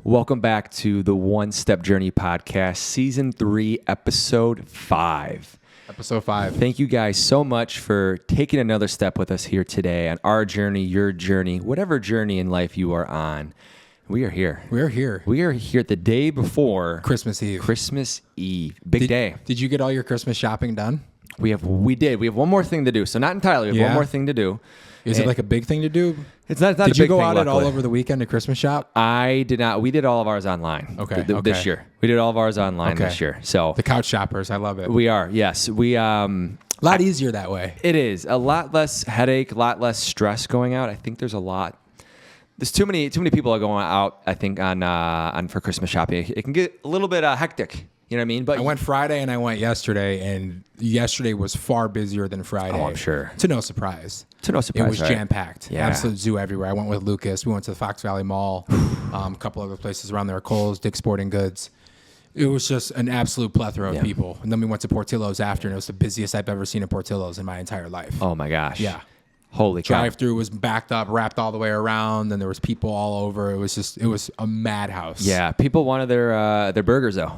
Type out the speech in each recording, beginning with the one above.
Welcome back to the One Step Journey podcast, season 3, episode 5. Episode 5. Thank you guys so much for taking another step with us here today on our journey, your journey, whatever journey in life you are on. We are here. We're here. We are here the day before Christmas Eve. Christmas Eve. Big day. Did you get all your Christmas shopping done? We did. We have one more thing to do. So not entirely. We have one more thing to do. Is it like a big thing to do? It's not a big thing. Did you go out luckily. all over the weekend to Christmas shop? I did not. We did all of ours online. Okay. This year. We did all of ours online this year. So the couch shoppers, I love it. We are. Yes. We a lot easier that way. It is a lot less headache, a lot less stress going out. I think there's too many people are going out, I think, on for Christmas shopping. It can get a little bit hectic. You know what I mean? But I went Friday and I went yesterday, and yesterday was far busier than Friday. Oh, I'm sure. To no surprise. It was right? Jam-packed. Yeah. Absolute zoo everywhere. I went with Lucas. We went to the Fox Valley Mall, a couple other places around there, Kohl's, Dick's Sporting Goods. It was just an absolute plethora of people. And then we went to Portillo's after, and it was the busiest I've ever seen in Portillo's in my entire life. Oh, my gosh. Yeah. Holy cow. Drive-through was backed up, wrapped all the way around, and there was people all over. It was a madhouse. Yeah. People wanted their burgers, though.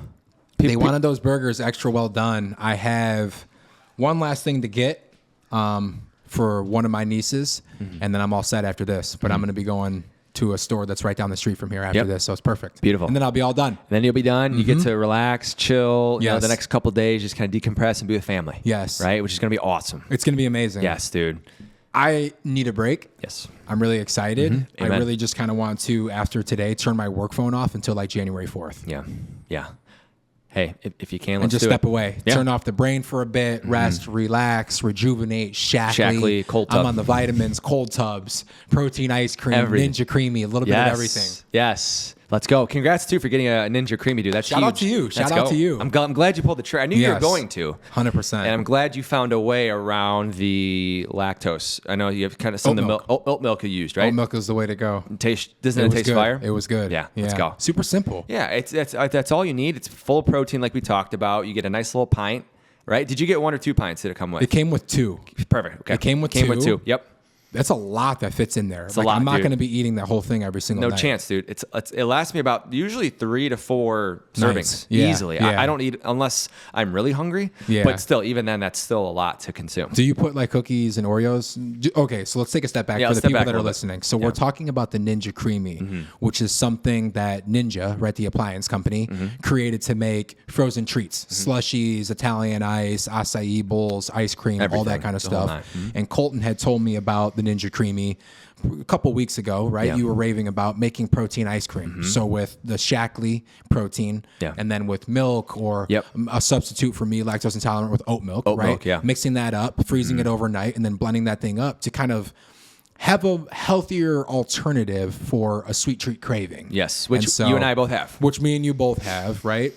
They wanted those burgers extra well done. I have one last thing to get for one of my nieces, and then I'm all set after this. But I'm going to be going to a store that's right down the street from here after this, so it's perfect. Beautiful. And then I'll be all done. And then you'll be done. You get to relax, chill. Yes. The next couple of days, just kind of decompress and be with family. Yes. Right? Which is going to be awesome. It's going to be amazing. Yes, dude. I need a break. Yes. I'm really excited. I Amen. really just kind of want to, after today, turn my work phone off until like January 4th. Yeah. Yeah. Hey, if you can, And let's just do step it. away. Yeah. Turn off the brain for a bit, rest, relax, rejuvenate, Shackley, cold tub. I'm on the vitamins, cold tubs, protein ice cream, Everything. Ninja Creamy, a little bit of everything. Yes. Let's go. Congrats, too, for getting a Ninja Creamy, dude. That's Shout huge. out to you. Let's Shout out go. to you. I'm glad you pulled the trigger. I knew you were Yes. going to. 100%. And I'm glad you found a way around the lactose. I know you have kind of some of the oat milk you used, right? Oat milk is the way to go. Doesn't it taste good. fire? It was good. Yeah, let's go. Super simple. Yeah, that's all you need. It's full of protein like we talked about. You get a nice little pint, right? Did you get 1 or 2 pints? Did it come with? It came with 2. Perfect. Okay. It came with With 2. 2. Yep. That's a lot that fits in there. It's a lot, I'm not dude. going to be eating that whole thing every single No night. chance, dude. It lasts me about usually 3 to 4 servings Nice. Yeah. easily. Yeah. I don't eat unless I'm really hungry. Yeah. But still, even then, that's still a lot to consume. Do you put like cookies and Oreos? Okay, so let's take a step back Yeah, for let's the step people back that a are little bit. listening. So we're talking about the Ninja Creamy, which is something that Ninja, right, the appliance company, created to make frozen treats, slushies, Italian ice, acai bowls, ice cream, all Everything, that kind of the whole stuff. nine. And Colton had told me about the Ninja Creamy a couple weeks ago, right? Yeah. You were raving about making protein ice cream. So with the Shackley protein, Yeah. and then with milk or Yep. a substitute for me, lactose intolerant, with oat milk, Oat right? milk, yeah. Mixing that up, freezing it overnight, and then blending that thing up to kind of have a healthier alternative for a sweet treat craving. Yes, which so- you and I both have. Which me and you both have, right?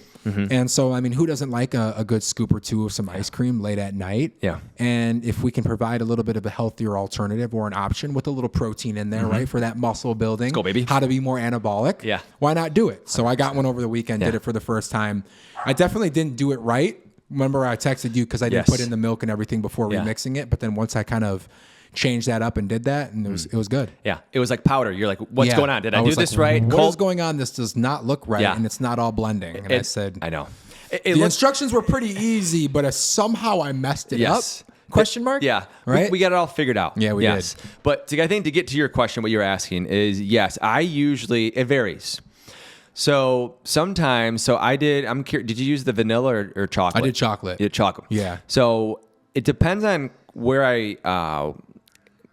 And so, I mean, who doesn't like a good scoop or two of some ice cream late at night? Yeah. And if we can provide a little bit of a healthier alternative or an option with a little protein in there, right, for that muscle building. Let's go, baby. How to be more anabolic. Yeah. Why not do it? So I got one over the weekend, did Yeah. it for the first time. I definitely didn't do it right. Remember, I texted you because I didn't Yes. put in the milk and everything before Yeah. remixing it. But then once I kind of changed that up and did that, and it was good. Yeah, it was like powder. You're like, what's Yeah. going on? Did I do was this like, right? What is going on? This does not look right, Yeah. and it's not all blending. And I said, I know. the instructions were pretty easy, but somehow I messed it Yes. up. Question mark? Yeah. Right? We got it all figured out. Yeah, we did. But I think to get to your question, what you're asking is, yes, it varies. So sometimes, I'm curious, did you use the vanilla or chocolate? I did chocolate. You did chocolate. Yeah. So it depends on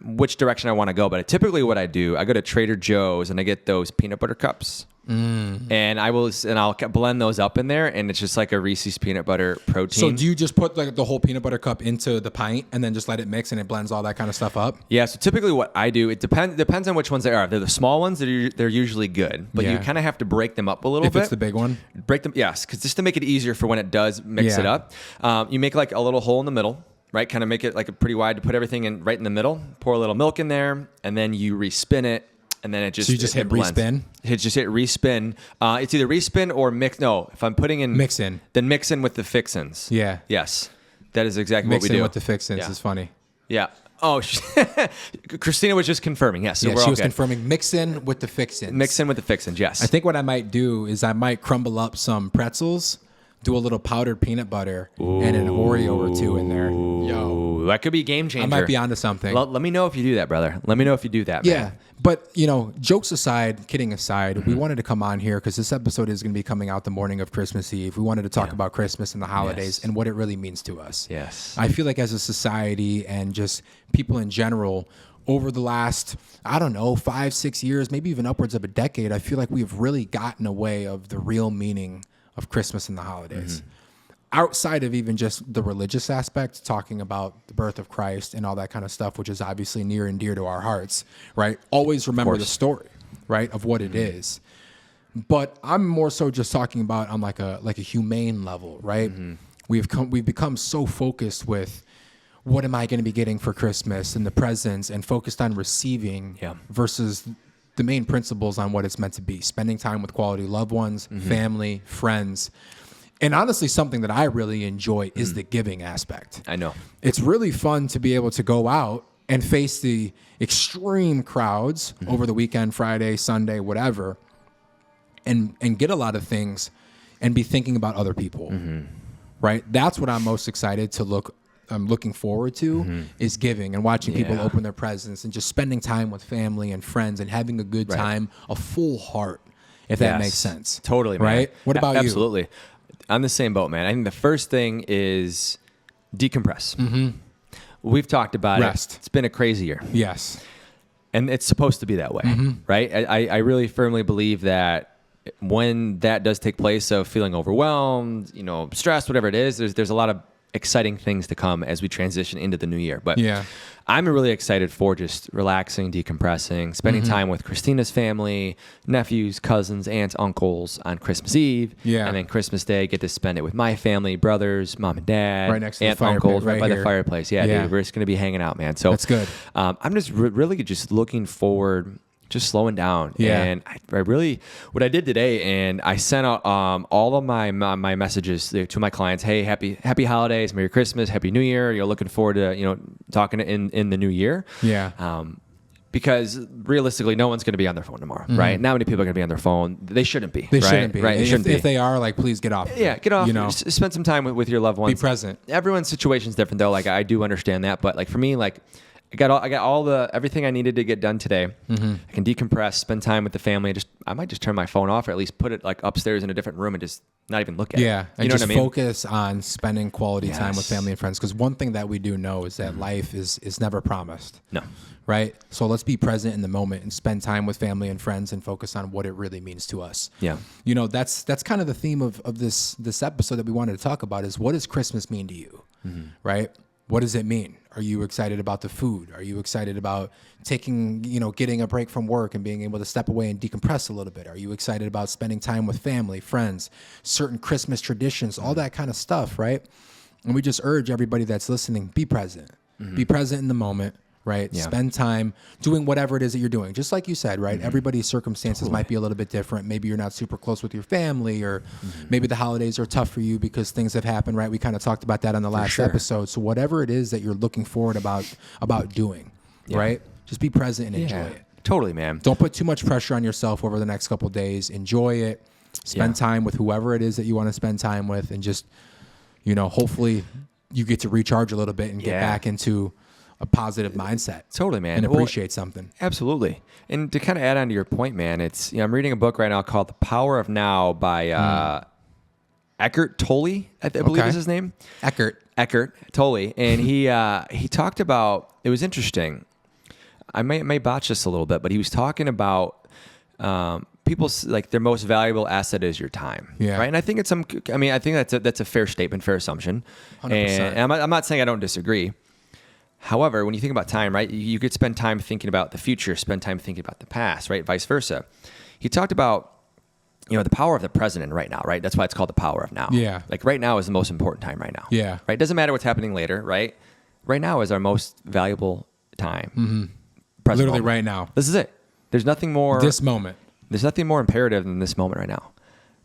which direction I want to go. But typically what I do, I go to Trader Joe's and I get those peanut butter cups. And I'll blend those up in there, and it's just like a Reese's peanut butter protein. So do you just put like the whole peanut butter cup into the pint and then just let it mix and it blends all that kind of stuff up? Yeah, so typically what I do, it depends on which ones they are. If they're the small ones, they're usually good, but you Yeah. kind of have to break them up a little If bit. it's the big one? Break them, yes, because just to make it easier for when it does mix Yeah. it up. You make like a little hole in the middle, right? Kind of make it like a pretty wide to put everything in right in the middle. Pour a little milk in there, and then you respin it. And then it just So you just hit blends. respin? Just hit respin. It's either respin or mix. No, if I'm putting in Mix in. then mix in with the fixins. Yeah. Yes, that is exactly what we Mixing do. with the fixins Yeah. is funny. Yeah. Oh, Christina was just confirming. Yes, so Yeah, we're she all was good. confirming mix in with the fixins. Mix in with the fixins. Yes. I think what I might do is I might crumble up some pretzels, do a little powdered peanut butter, and an Oreo or two in there. Yo, Ooh, that could be a game changer. I might be onto something. Let me know if you do that, brother. Let me know if you do that, man. Yeah, but jokes aside, kidding aside, we wanted to come on here because this episode is going to be coming out the morning of Christmas Eve. We wanted to talk about Christmas and the holidays and what it really means to us. Yes. I feel like as a society and just people in general, over the last, 5-6 years, maybe even upwards of a decade, I feel like we've really gotten away of the real meaning of Christmas and the holidays. Outside of even just the religious aspect, talking about the birth of Christ and all that kind of stuff, which is obviously near and dear to our hearts, right? Always remember the story, right, of what it is. But I'm more so just talking about on like a humane level, right? We've become so focused with what am I going to be getting for Christmas and the presents, and focused on receiving versus the main principles on what it's meant to be: spending time with quality loved ones, family, friends. And honestly, something that I really enjoy is the giving aspect. I know. It's really fun to be able to go out and face the extreme crowds over the weekend, Friday, Sunday, whatever, and get a lot of things and be thinking about other people, right? That's what I'm most excited to I'm looking forward to is giving and watching people open their presents and just spending time with family and friends and having a good time, a full heart, if that makes sense. Totally, man. Right? What about you? Absolutely. I'm the same boat, man. I think the first thing is decompress. We've talked about Rest. it. It's been a crazy year. Yes. And it's supposed to be that way, right? I really firmly believe that when that does take place of feeling overwhelmed, stressed, whatever it is, there's a lot of exciting things to come as we transition into the new year. But I'm really excited for just relaxing, decompressing, spending time with Christina's family, nephews, cousins, aunts, uncles on Christmas Eve. Yeah. And then Christmas Day, get to spend it with my family, brothers, mom and dad, Right next to the aunt, fire uncles, pit, right right by here. the fireplace. Yeah, dude, we're just going to be hanging out, man. So That's good. I'm just really just looking forward, just slowing down. Yeah. And I really, what I did today, and I sent out all of my messages to my clients. Hey, happy holidays, Merry Christmas, Happy New Year. You're looking forward to, talking in the new year. Yeah. Because realistically, no one's going to be on their phone tomorrow, right? Not many people are going to be on their phone. They shouldn't be. They right? shouldn't be. Right? They shouldn't If be. they are, please get off. Yeah, get off. Spend some time with your loved ones. Be present. Everyone's situation is different, though. I do understand that, but for me, I got everything I needed to get done today. I can decompress, spend time with the family. I might just turn my phone off, or at least put it upstairs in a different room and just not even look at it. Yeah, and you know just what I mean? focus on spending quality time with Yes. family and friends. Because one thing that we do know is that life is never promised. No. Right? So let's be present in the moment and spend time with family and friends and focus on what it really means to us. Yeah. That's kind of the theme of this episode that we wanted to talk about is, what does Christmas mean to you? Right? What does it mean? Are you excited about the food? Are you excited about getting a break from work and being able to step away and decompress a little bit? Are you excited about spending time with family, friends, certain Christmas traditions, all that kind of stuff, right? And we just urge everybody that's listening, be present. Be present in the moment, right? Yeah. Spend time doing whatever it is that you're doing. Just like you said, right? Everybody's circumstances might be a little bit different. Maybe you're not super close with your family, or maybe the holidays are tough for you because things have happened, right? We kind of talked about that on the last episode. So whatever it is that you're looking forward about doing, right? Just be present and enjoy it. Totally, man. Don't put too much pressure on yourself over the next couple of days. Enjoy it. Spend time with whoever it is that you want to spend time with, and just, hopefully you get to recharge a little bit and get back into a positive mindset. Totally, man. And appreciate something. Absolutely. And to kind of add on to your point, man, it's, I'm reading a book right now called The Power of Now by Eckhart Tolle, I believe is his name. Eckhart Tolle. And he talked about, it was interesting. I may botch this a little bit, but he was talking about people's their most valuable asset is your time. Yeah. Right. And I think I think that's a fair statement, fair assumption. 100%. And I'm not saying I don't disagree. However, when you think about time, right, you could spend time thinking about the future, spend time thinking about the past, right, vice versa. He talked about, the power of the present right now, right? That's why it's called the power of now. Yeah. Right now is the most important time right now. Yeah. Right? Doesn't matter what's happening later, right? Right now is our most valuable time. Present Literally moment. right now. This is it. There's nothing more. This moment. There's nothing more imperative than this moment right now.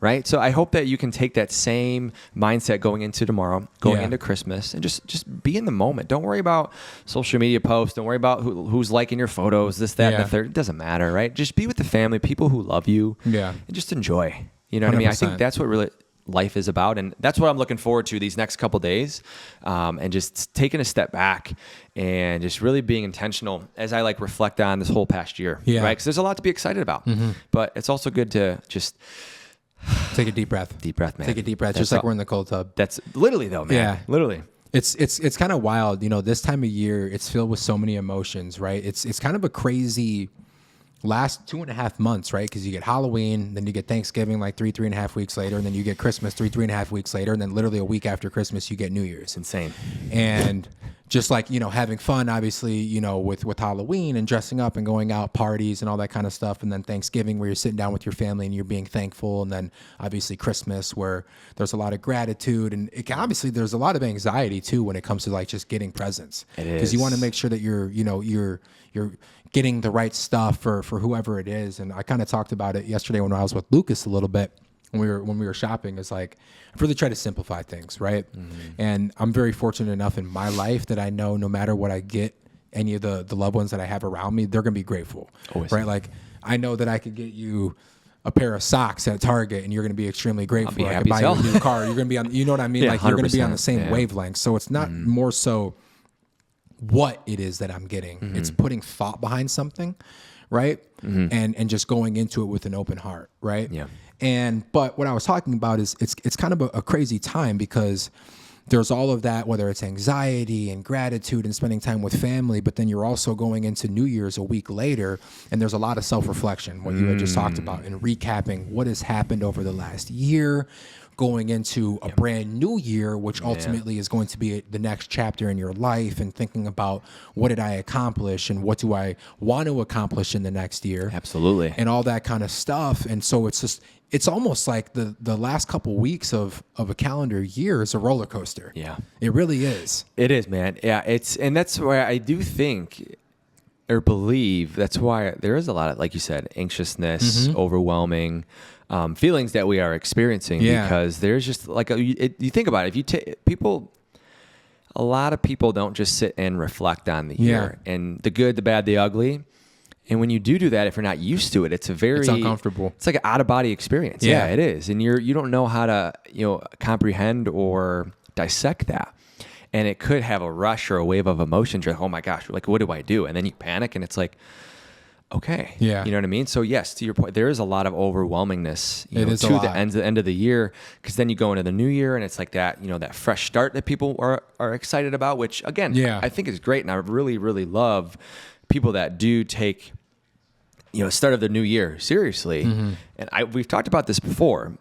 right? So I hope that you can take that same mindset going into tomorrow, going into Christmas, and just be in the moment. Don't worry about social media posts. Don't worry about who's liking your photos, this, that, and the third. It doesn't matter, right? Just be with the family, people who love you, and just enjoy. You know what I mean? I think that's what really life is about, and that's what I'm looking forward to these next couple days, and just taking a step back and just really being intentional as I like reflect on this whole past year, right? Because there's a lot to be excited about, but it's also good to just take a deep breath. Deep breath, man. Take a deep breath, just like we're in the cold tub. That's literally though, man. Yeah, literally. It's kind of wild, this time of year. It's filled with so many emotions, right? It's kind of a crazy last 2.5 months, right? Because you get Halloween, then you get Thanksgiving like 3.5 weeks later, and then you get Christmas 3.5 weeks later, and then literally a week after Christmas you get New Year's. Insane. And just like having fun, obviously, with Halloween and dressing up and going out, parties and all that kind of stuff, and then Thanksgiving where you're sitting down with your family and you're being thankful, and then obviously Christmas where there's a lot of gratitude, and obviously there's a lot of anxiety too when it comes to like just getting presents. It is, because you want to make sure that you're getting the right stuff for whoever it is. And I kind of talked about it yesterday when I was with Lucas a little bit when we were shopping. It's like I've really tried to simplify things, right? And I'm very fortunate enough in my life that I know no matter what I get, any of the loved ones that I have around me, they're gonna be grateful. Always. Right? Like I know that I could get you a pair of socks at Target and you're going to be extremely grateful. I could buy you a new car. You're going to be on, you know what I mean? Like you're going to be on the same wavelength. So it's not more so what it is that I'm getting. It's putting thought behind something, right? And just going into it with an open heart, right? Yeah. But what I was talking about is it's kind of a crazy time because there's all of that, whether it's anxiety and gratitude and spending time with family, but then you're also going into New Year's a week later, and there's a lot of self-reflection, what you had just talked about, and recapping what has happened over the last year, going into a brand new year, which ultimately is going to be the next chapter in your life, and thinking about what did I accomplish and what do I want to accomplish in the next year. Absolutely. And all that kind of stuff. And so it's almost like the last couple weeks of a calendar year is a roller coaster. Yeah. It really is. It is, man. Yeah. And that's why I do think or believe that's why there is a lot of, like you said, anxiousness, overwhelming feelings that we are experiencing because there's just like, you think about it, if you take a lot of people don't just sit and reflect on the year and the good, the bad, the ugly. And when you do that, if you're not used to it, it's uncomfortable. It's like an out of body experience. Yeah, it is. And you don't know how to, comprehend or dissect that. And it could have a rush or a wave of emotions. You're like, oh my gosh, like, what do I do? And then you panic and it's like, okay. Yeah. You know what I mean? So yes, to your point, there is a lot of overwhelmingness to the end of the year, because then you go into the new year and it's like that, that fresh start that people are excited about, which again, I think is great. And I really, really love people that do take, start of the new year seriously. And we've talked about this before,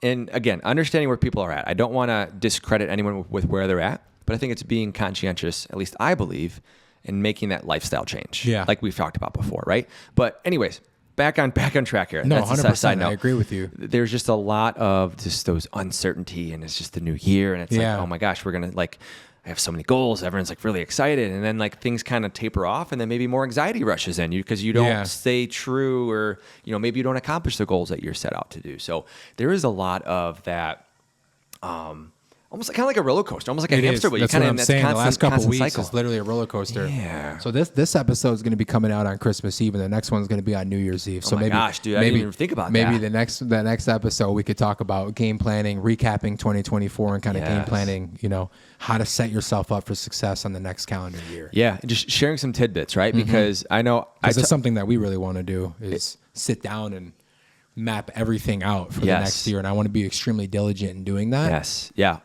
and again, understanding where people are at. I don't want to discredit anyone with where they're at, but I think it's being conscientious, at least I believe, in making that lifestyle change. Yeah. Like we've talked about before, right? But anyways, back on track here. No, 100%. I agree with you. There's just a lot of just those uncertainty, and it's just the new year, and it's like, oh my gosh, we're going to I have so many goals. Everyone's like really excited. And then like things kind of taper off, and then maybe more anxiety rushes in you because you don't stay true, or, maybe you don't accomplish the goals that you're set out to do. So there is a lot of that, almost kind of like a roller coaster, almost like a hamster wheel. That's what I'm saying. The last couple weeks cycle. is literally a roller coaster. Yeah. So this episode is going to be coming out on Christmas Eve, and the next one's going to be on New Year's Eve. So gosh, dude, I didn't even think about that. Maybe the next episode we could talk about game planning, recapping 2024, and kind of game planning. How to set yourself up for success on the next calendar year. Yeah, and just sharing some tidbits, right? Because I know it's something that we really want to do is sit down and map everything out for the next year, and I want to be extremely diligent in doing that. Yes, yeah,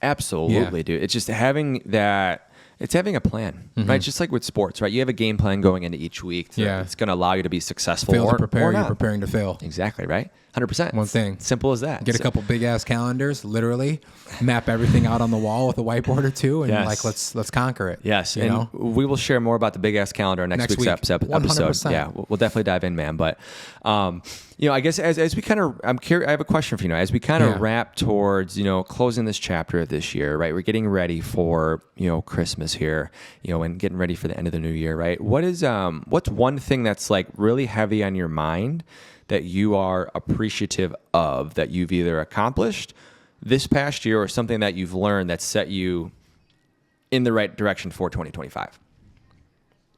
absolutely, dude. It's just having that. It's having a plan, right? Just like with sports, right? You have a game plan going into each week. It's going to allow you to be successful. Fail to prepare, or not. You're preparing to fail. Exactly, right? 100%. One thing. Simple as that. Get a couple big ass calendars, literally, map everything out on the wall with a whiteboard or two, and let's conquer it. Yes, and we will share more about the big ass calendar next week's episode. 100%. Yeah, we'll definitely dive in, man. But I guess as we kind of, I'm curious. I have a question for you. As we kind of wrap towards closing this chapter of this year, right? We're getting ready for Christmas here, and getting ready for the end of the new year, right? What's one thing that's like really heavy on your mind that you are appreciative of that you've either accomplished this past year or something that you've learned that set you in the right direction for 2025?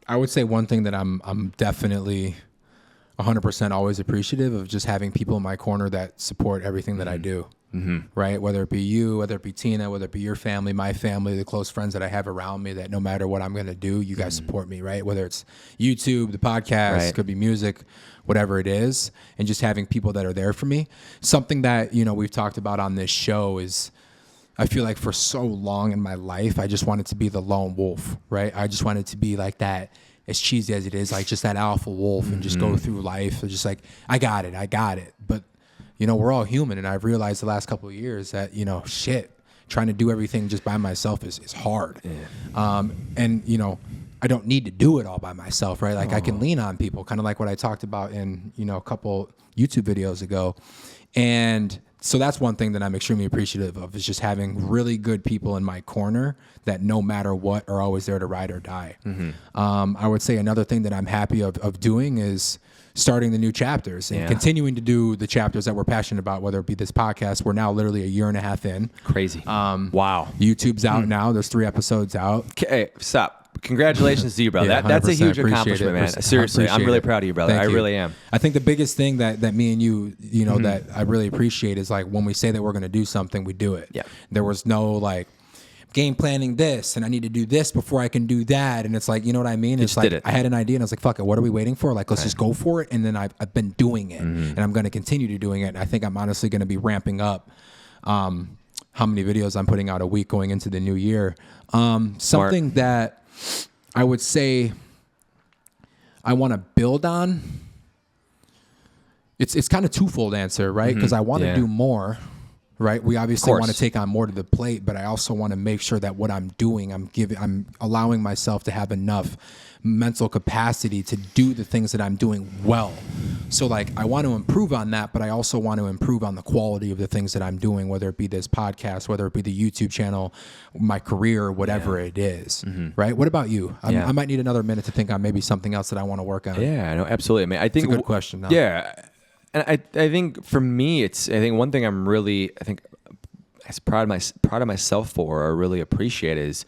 I would say one thing that I'm definitely 100% always appreciative of, just having people in my corner that support everything that I do. Right? Whether it be you, whether it be Tina, whether it be your family, my family, the close friends that I have around me, that no matter what I'm going to do, you guys support me, right? Whether it's YouTube, the podcast, could be music, whatever it is, and just having people that are there for me. Something that, we've talked about on this show is, I feel like for so long in my life, I just wanted to be the lone wolf, right? I just wanted to be like that, as cheesy as it is, like just that alpha wolf and just go through life. Just like, I got it. But we're all human, and I've realized the last couple of years that, trying to do everything just by myself is hard. Yeah. And I don't need to do it all by myself, right? Like I can lean on people, kind of like what I talked about in, a couple YouTube videos ago. And so that's one thing that I'm extremely appreciative of, is just having really good people in my corner that no matter what are always there to ride or die. I would say another thing that I'm happy of doing is starting the new chapters and continuing to do the chapters that we're passionate about, whether it be this podcast. We're now literally a year and a half in. Crazy. Wow. YouTube's out now. There's 3 episodes out. Okay, stop. Congratulations to you, brother. Yeah, that's a huge appreciate accomplishment, it. man. Seriously, I'm really proud of you, brother. Thank you. I really am. I think the biggest thing that me and you, that I really appreciate is, like, when we say that we're going to do something, we do it. Yeah. There was no, like, game planning this, and I need to do this before I can do that. And it's like, you know what I mean? It's like, I had an idea, and I was like, fuck it, what are we waiting for? Like, let's just go for it. And then I've been doing it, and I'm going to continue to doing it. And I think I'm honestly going to be ramping up how many videos I'm putting out a week going into the new year. Something that I would say I want to build on. It's kind of twofold answer, right? Because I want to do more, right? We obviously want to take on more to the plate, but I also want to make sure that what I'm doing, I'm allowing myself to have enough mental capacity to do the things that I'm doing well. So, like, I want to improve on that, but I also want to improve on the quality of the things that I'm doing, whether it be this podcast, whether it be the YouTube channel, my career, whatever it is, right? What about you? I might need another minute to think on maybe something else that I want to work on. Yeah, no, absolutely. I mean, I think it's a good question. Though. Yeah. And I think for me, I think one thing I'm really, as proud of myself for, or really appreciate, is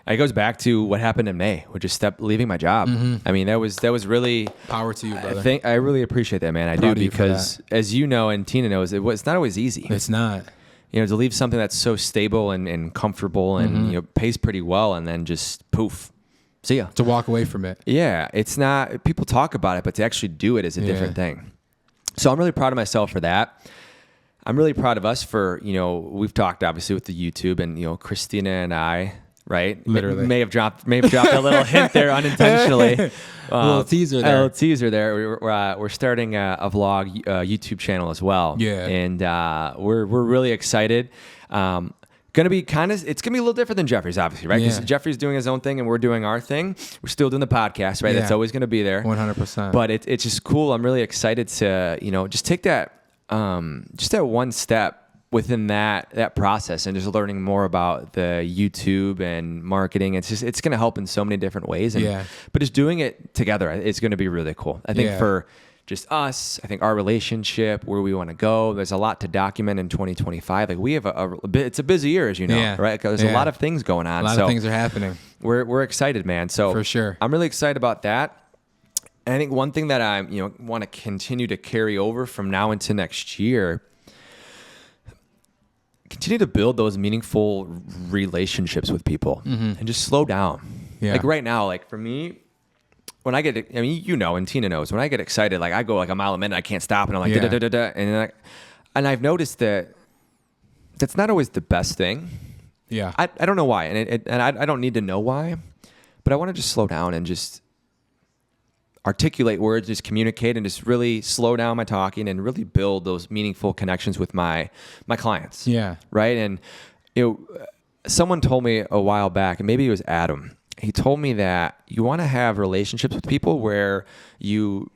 it goes back to what happened in May, which is leaving my job. I mean, that was really power to you, brother. I really appreciate that, man. I do, because as you know, and Tina knows, it's not always easy. It's not. To leave something that's so stable and comfortable and pays pretty well, and then just poof, see ya. To walk away from it. Yeah, it's not. People talk about it, but to actually do it is a different thing. So I'm really proud of myself for that. I'm really proud of us for, we've talked obviously with the YouTube, and, Christina and I, right? Literally. May have dropped a little hint there unintentionally. A little teaser there. A little teaser there. We're starting a vlog YouTube channel as well. Yeah. And we're really excited. It's gonna be a little different than Jeffrey's, obviously, right? Because Jeffrey's doing his own thing and we're doing our thing. We're still doing the podcast, right? That's always gonna be there. 100%. But it's just cool. I'm really excited to, just take that, just that one step within that process, and just learning more about the YouTube and marketing. It's gonna help in so many different ways. But just doing it together, it's gonna be really cool. I think for just us, I think our relationship, where we want to go, there's a lot to document in 2025. Like, we have it's a busy year, as you know, right? Because there's a lot of things going on. A lot of things are happening. We're excited, man. So for sure, I'm really excited about that. And I think one thing that I want to continue to carry over from now into next year, continue to build those meaningful relationships with people, and just slow down. Like right now, like for me, when I get, and Tina knows, when I get excited, like I go like a mile a minute, I can't stop, and I'm like, da da da da, and I've noticed that that's not always the best thing. Yeah, I don't know why, and I don't need to know why, but I want to just slow down and just articulate words, just communicate, and just really slow down my talking and really build those meaningful connections with my clients. Yeah, right. And someone told me a while back, and maybe it was Adam. He told me that you want to have relationships with people where you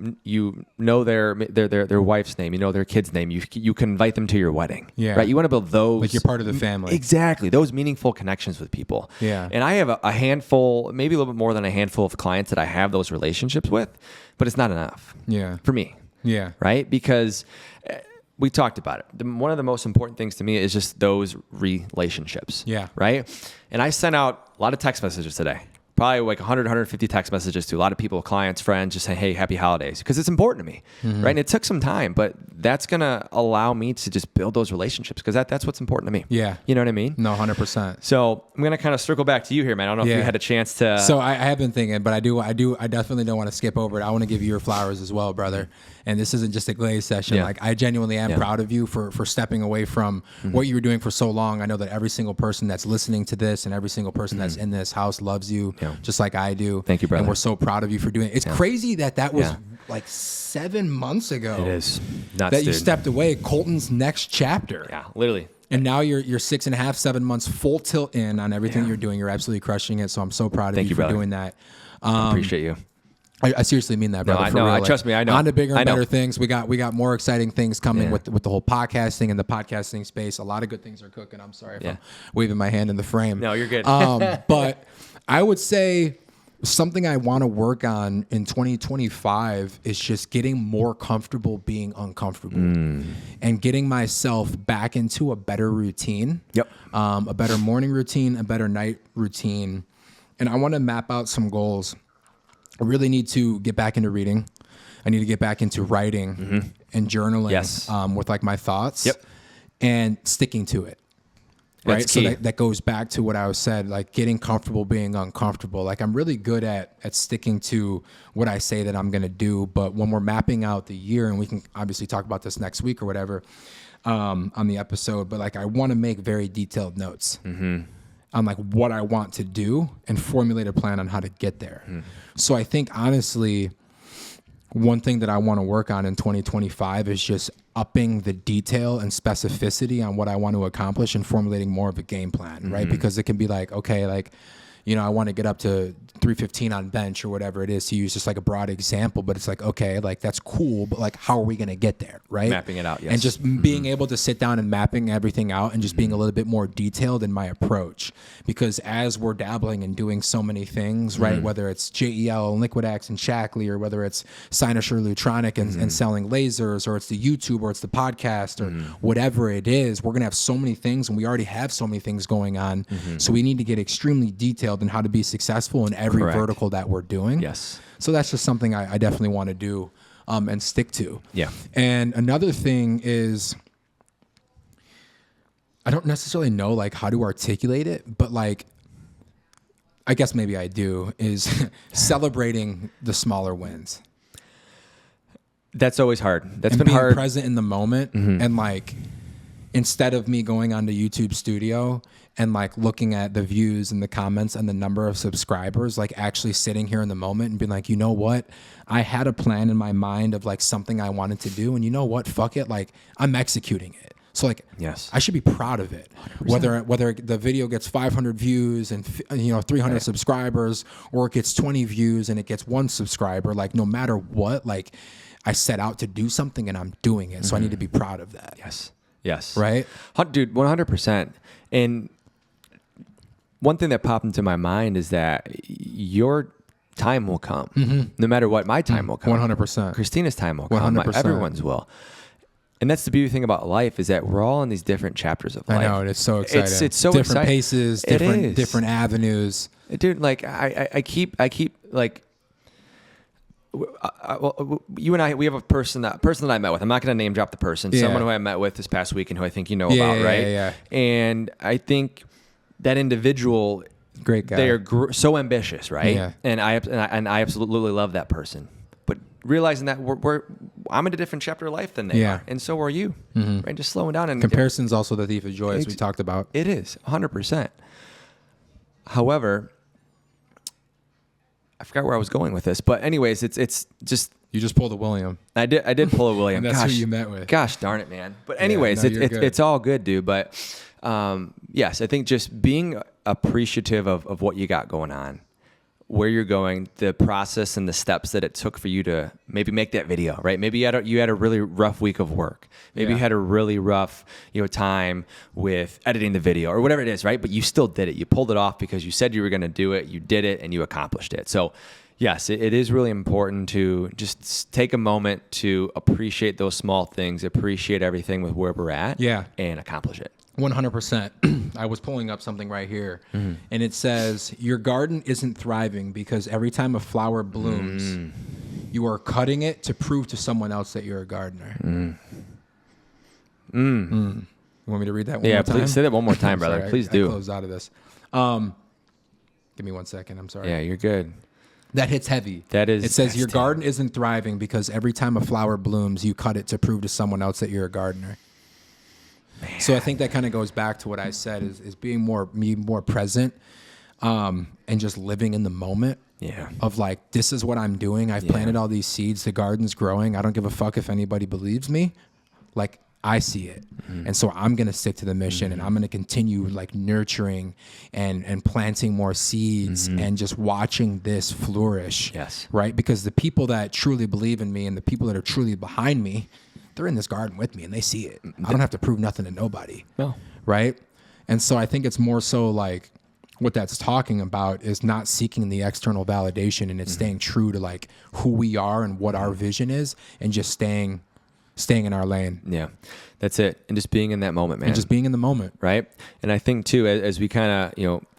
know their wife's name, their kid's name. You can invite them to your wedding. Yeah. Right. You want to build those, like you're part of the family. Exactly. Those meaningful connections with people. Yeah. And I have a handful, maybe a little bit more than a handful of clients that I have those relationships with, but it's not enough. Yeah. For me. Yeah. Right? Because we talked about it. One of the most important things to me is just those relationships. Yeah. Right? And I sent out a lot of text messages today. Probably like 100, 150 text messages to a lot of people, clients, friends, just saying, hey, happy holidays. Because it's important to me, right? And it took some time, but that's going to allow me to just build those relationships because that's what's important to me. Yeah. You know what I mean? No, 100%. So I'm going to kind of circle back to you here, man. I don't know if you had a chance to. So I have been thinking, but I definitely don't want to skip over it. I want to give you your flowers as well, brother. And this isn't just a glaze session. Yeah. Like I genuinely am proud of you for stepping away from what you were doing for so long. I know that every single person that's listening to this and every single person that's in this house loves you just like I do. Thank you, brother. And we're so proud of you for doing it. It's crazy that was like 7 months ago. It is. Nuts, that you dude. stepped away. Colton's next chapter. Yeah, literally. And now you're 6.5, 7 months full tilt in on everything you're doing. You're absolutely crushing it. So I'm so proud of you for brother. doing that. I appreciate you. I seriously mean that, brother. I for know. real. Trust me, I know. On to bigger and I know. better things. We got more exciting things coming with the whole podcasting and the podcasting space. A lot of good things are cooking. I'm sorry if I'm waving my hand in the frame. No, you're good. But I would say something I want to work on in 2025 is just getting more comfortable being uncomfortable and getting myself back into a better routine. Yep. A better morning routine, a better night routine. And I want to map out some goals. I really need to get back into reading. I need to get back into writing and journaling with like my thoughts and sticking to it. Right. That's so key. that goes back to what I was said, like getting comfortable being uncomfortable. Like I'm really good at sticking to what I say that I'm going to do. But when we're mapping out the year, and we can obviously talk about this next week or whatever on the episode, but like I want to make very detailed notes on like what I want to do and formulate a plan on how to get there. So I think honestly, one thing that I want to work on in 2025 is just upping the detail and specificity on what I want to accomplish and formulating more of a game plan, right? Because it can be like, okay, like, you know, I want to get up to 315 on bench or whatever it is, to use just like a broad example, but it's like, okay, like that's cool, but like, how are we going to get there, right? Mapping it out, yes. And just being able to sit down and mapping everything out and just being a little bit more detailed in my approach. Because as we're dabbling and doing so many things, right, whether it's JEL and Liquidax and Shackley, or whether it's Cynosure Lutronic and selling lasers, or it's the YouTube, or it's the podcast, or whatever it is, we're going to have so many things, and we already have so many things going on. So we need to get extremely detailed in how to be successful in every vertical that we're doing. Yes. So that's just something I definitely want to do and stick to. Yeah. And another thing is, I don't necessarily know like how to articulate it, but like, I guess maybe I do, is celebrating the smaller wins. That's always hard. That's And been being hard. present in the moment, and like, instead of me going onto YouTube Studio and like looking at the views and the comments and the number of subscribers, like actually sitting here in the moment and being like, you know what? I had a plan in my mind of like something I wanted to do, and you know what? Fuck it. Like I'm executing it. So like, Yes. I should be proud of it. 100%. Whether the video gets 500 views and 300 subscribers, or it gets 20 views and it gets 1 subscriber, like no matter what, like I set out to do something and I'm doing it. So I need to be proud of that. Yes. Yes. Right? Dude, 100%. And one thing that popped into my mind is that your time will come. No matter what, my time will come. 100%. Christina's time will come. 100%. Everyone's will. And that's the beauty thing about life, is that we're all in these different chapters of life. I know, it's so exciting. It's so different exciting. paces, It is. different avenues. Dude, like I keep like, you and I, we have a person that I met with. I'm not going to name drop the person. Yeah. Someone who I met with this past week and who I think you know Yeah, about, yeah, right? yeah. And I think that individual, Great guy. they are so ambitious, right? Yeah. And I absolutely love that person. But realizing that I'm in a different chapter of life than they are, and so are you. Right? Just slowing down. And Comparison's also the thief of joy, as we talked about. it is 100%. However, I forgot where I was going with this, but anyways, it's just. You just pulled a William. I did pull a William. And that's who you met with. Gosh darn it, man. But anyways, no, you're good. it's all good, dude. But yes, I think just being appreciative of what you got going on, where you're going, the process and the steps that it took for you to maybe make that video, right? Maybe you had a really rough week of work. Maybe you had a really rough, time with editing the video or whatever it is, right? But you still did it. You pulled it off because you said you were going to do it. You did it and you accomplished it. So Yes, it is really important to just take a moment to appreciate those small things, appreciate everything with where we're at, Yeah. and accomplish it. 100%. I was pulling up something right here, and it says, your garden isn't thriving because every time a flower blooms, you are cutting it to prove to someone else that you're a gardener. You want me to read that one more time? Yeah, please say that one more time, brother. Sorry, Please I do. close out of this. Give me 1 second. I'm sorry. Yeah, you're good. That hits heavy. That is. It says your garden isn't thriving because every time a flower blooms, you cut it to prove to someone else that you're a gardener. Man. So I think that kind of goes back to what I said is being more present, and just living in the moment. Yeah. Of like, this is what I'm doing. I've planted all these seeds. The garden's growing. I don't give a fuck if anybody believes me. Like, I see it. And so I'm going to stick to the mission, and I'm going to continue like nurturing and planting more seeds and just watching this flourish. Yes. Right. Because the people that truly believe in me and the people that are truly behind me, they're in this garden with me and they see it. I don't have to prove nothing to nobody. No. Right. And so I think it's more so like what that's talking about is not seeking the external validation, and it's staying true to like who we are and what our vision is, and just staying in our lane. Yeah, that's it. And just being in that moment, man. And just being in the moment. Right. And I think too, as we kind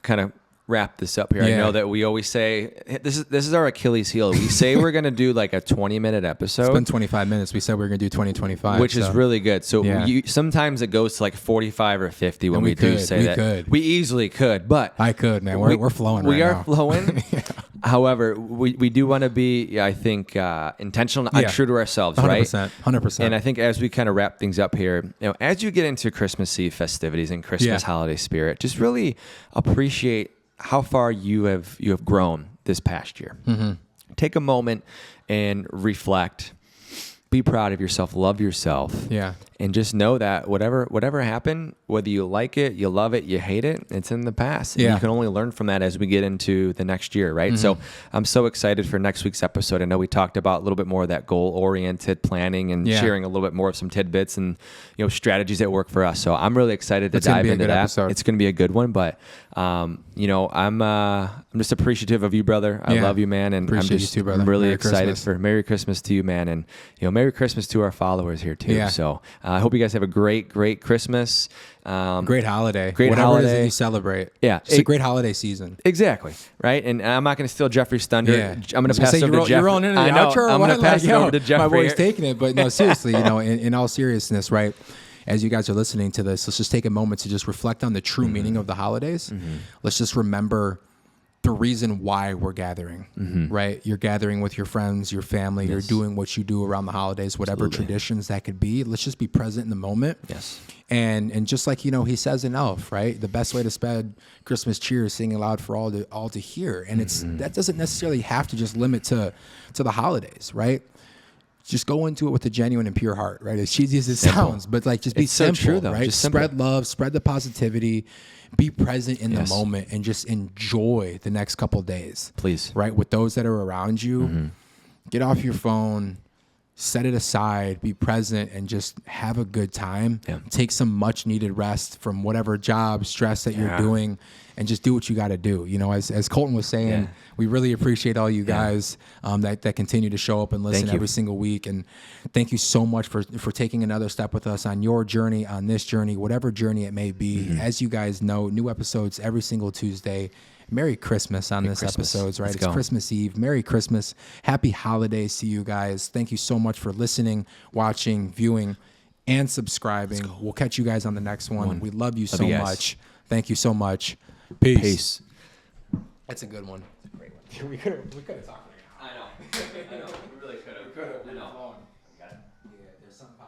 of wrap this up here, I know that we always say this is our Achilles heel. We say we're going to do like a 20-minute episode. It's been 25 minutes. We said we were going to do 20, 25. Which is really good. So sometimes it goes to like 45 or 50 when we do say that. We easily could, but I could, man. We're flowing right now. We are flowing. However, we do want to be, I think, intentional and true to ourselves, 100%, right? 100%. And I think as we kind of wrap things up here, as you get into Christmas Eve festivities and Christmas holiday spirit, just really appreciate how far you have grown this past year. Take a moment and reflect. Be proud of yourself. Love yourself. Yeah. And just know that whatever happened, whether you like it, you love it, you hate it, it's in the past. And you can only learn from that as we get into the next year, right? So I'm so excited for next week's episode. I know we talked about a little bit more of that goal-oriented planning and sharing a little bit more of some tidbits and strategies that work for us. So I'm really excited to dive into that. Episode. It's going to be a good one, but I'm just appreciative of you, brother. I love you, man, and Appreciate you too, brother. I'm really Merry excited Christmas. for Merry Christmas to you, man, and Merry Christmas to our followers here too. Yeah. So I hope you guys have a great Christmas. Great holiday. Great Whatever holiday. it is that you celebrate. Yeah. It's a great holiday season. Exactly. Right. And I'm not going to steal Jeffrey's thunder. Yeah. I'm going to pass it over to Jeffrey. You're rolling into the outro. I'm going to pass it over to Jeffrey. My boy's taking it. But no, seriously, in all seriousness, right? As you guys are listening to this, let's just take a moment to just reflect on the true meaning of the holidays. Let's just remember the reason why we're gathering, right? You're gathering with your friends, your family. You're doing what you do around the holidays, whatever traditions that could be. Let's just be present in the moment. Yes. And just like, he says in Elf, right? The best way to spread Christmas cheer is singing loud for all to hear. And that doesn't necessarily have to just limit to the holidays, right? Just go into it with a genuine and pure heart, right? As cheesy as it sounds, but like just be simple, so true, though. right? Just spread love, spread the positivity, be present in the moment, and just enjoy the next couple days. Please. Right? With those that are around you, get off your phone, set it aside, be present, and just have a good time. Yeah. Take some much needed rest from whatever job, stress that you're doing, and just do what you got to do. As Coleton was saying, we really appreciate all you guys that continue to show up and listen every single week. And thank you so much for taking another step with us on your journey, on this journey, whatever journey it may be. As you guys know, new episodes every single Tuesday. Merry Christmas on this episode, right? It's Christmas Eve. Merry Christmas. Happy holidays to you guys. Thank you so much for listening, watching, viewing, and subscribing. We'll catch you guys on the next one. We love you so much. Thank you so much. Peace. That's a good one. That's a great one. We could have talked. I know. We really could have. I know.